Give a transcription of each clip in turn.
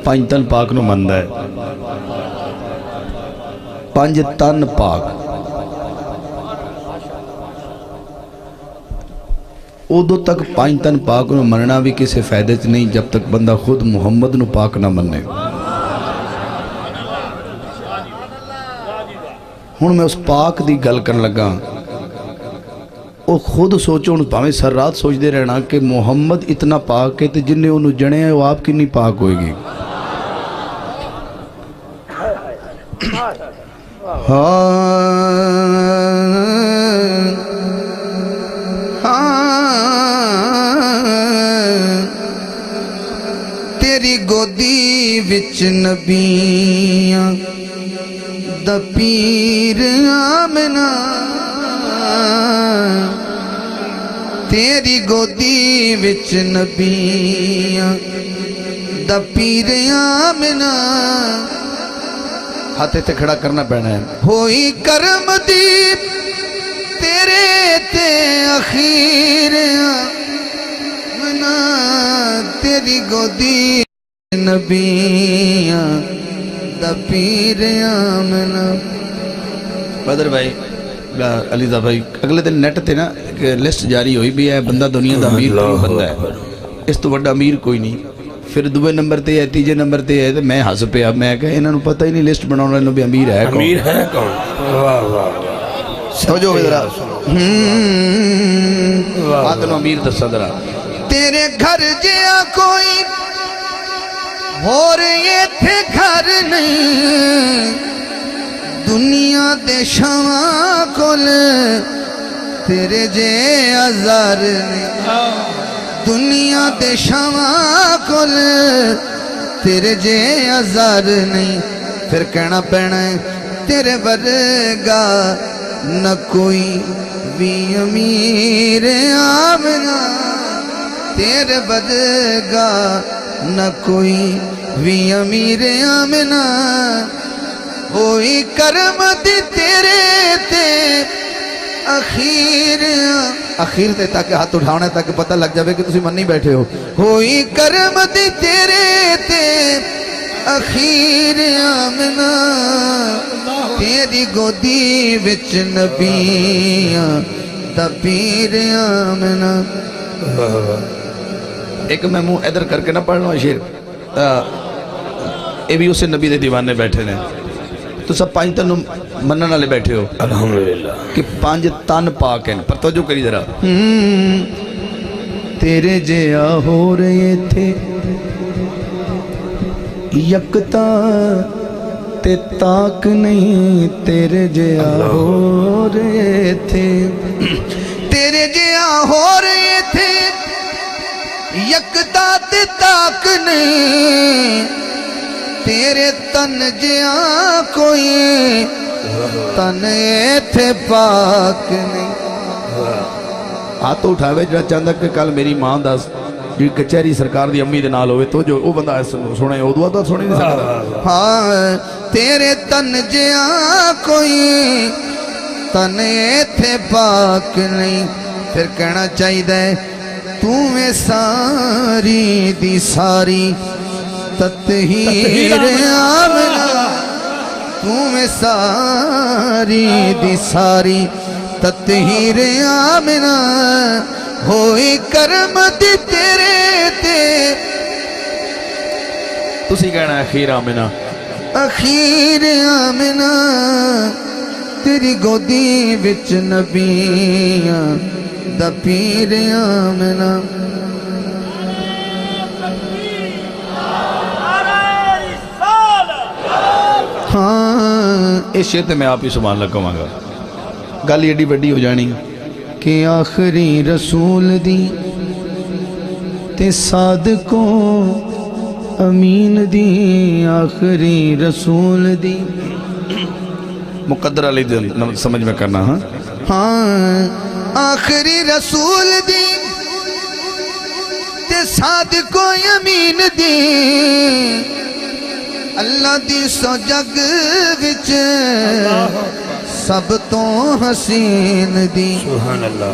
پانچ تن پاک نو مندا ہے، پانچ تن پاک ادو تک پانچ تن پاک نو مننا بھی کسی فائدے چ نہیں جب تک بندہ خود محمد نو پاک نہ مننے۔ ہن میں اس پاک دی گل کرن لگا، وہ خود سوچو پاویں سر رات سوچ دے رہنا کہ محمد اتنا پاک ہے تو جن نے انہوں جنے ہیں وہ آپ کنی پاک ہوئے گی۔ تیری گودی وچ نبیاں دا پیر آمنہ، تیری گودی وچ نبیاں دا پیر آمنہ، ہاتھ تے کھڑا کرنا پینا ہے۔ ہوئی کرم دی تیرے تے اخیر آمنہ، تیری گودی نبیاں دا پیر آمنہ۔ بدر بھائی علیزہ بھائی اگلے دن نیٹ تے نا لسٹ جاری ہوئی بھی ہے، بندہ دنیا دا امیر تین بندہ ہے، اس تو بڑا امیر کوئی نہیں۔ پھر دوے نمبر تے ہے، تیجے نمبر تے ہے، میں ہس پیا، میں کہا انہوں نے پتہ ہی نہیں لسٹ بناؤں لینو بھی امیر ہے کون، امیر ہے کون؟ واہ واہ سمجھو گے ذرا بات نو امیر دسا ذرا۔ تیرے گھر جیا کوئی اور یہ تھے گھر نہیں، دنیا دے شواں کل تیرے جے ہزار نہیں، دنیا دے شواں کل تیرے جے ہزار نہیں، پھر کہنا پینا ہے تیرے ورگا نہ کوئی بھی امیر آمنہ، تیرے ورگا نہ کوئی بھی امیر آمنہ، ہوئی کرم دی تیرے تے اخیر تے تاکہ ہاتھ اٹھاؤنا ہے تاکہ پتہ لگ جائے کہ تسی منی بیٹھے ہو، ہوئی کرم دی تیرے تے اخیر آمنہ، تیری گودی وچ نبیاں دا پیر آمنہ۔ ایک میں منہ ادھر کر کے نہ پڑھ لوں شیر، اے بھی اسے نبی دے دیوانے بیٹھے نے، تو سب پانچ تن منن والے بیٹھے ہو الحمدللہ کہ پانچ تن پاک ہیں، پر توجہ کری ذرا۔ تیرے جیا ہو رہے تھے یکتا تے تاک نہیں، تیرے جیا ہو رہے تھے، تیرے جیا ہو رہے تھے یکتا تے تاک نہیں، تیرے تن جیا کوئی تن ایتھے پاک نہیں۔ ہاتھ اٹھاوے جڑا چاہتا کہ کل میری ماں دس جی کچہری سرکار دی امی دے نال ہوئے تو جو وہ بندہ سنے او دعا تو سنے نہیں سکتا۔ ہاں تیرے تن جیا کوئی تن ایتھے پاک نہیں، پھر کہنا چاہیے تو میں ساری دی ساری تطہیر آمنہ، تو میں ساری دی ساری تطہیر آمنہ، ہوئی کرم دی تیرے تے تسی کہنا ہے خیر آمنہ، اخیر آمنہ، تیری گودی وچ نبیاں دا پیر آمنہ۔ ہاں اس شیر تے میں آپ ہی سبحان اللہ کہوں گا، گل ایڈی بڑی ہو جانی کہ آخری رسول دی تے صادقوں امین دی، آخری رسول دی مقدر علی سمجھ میں کرنا۔ ہاں ہاں آخری رسول دی تے صادقوں امین دی، اللہ دی سو جگ وچ سب تو حسین دی، سبحان اللہ،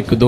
1 2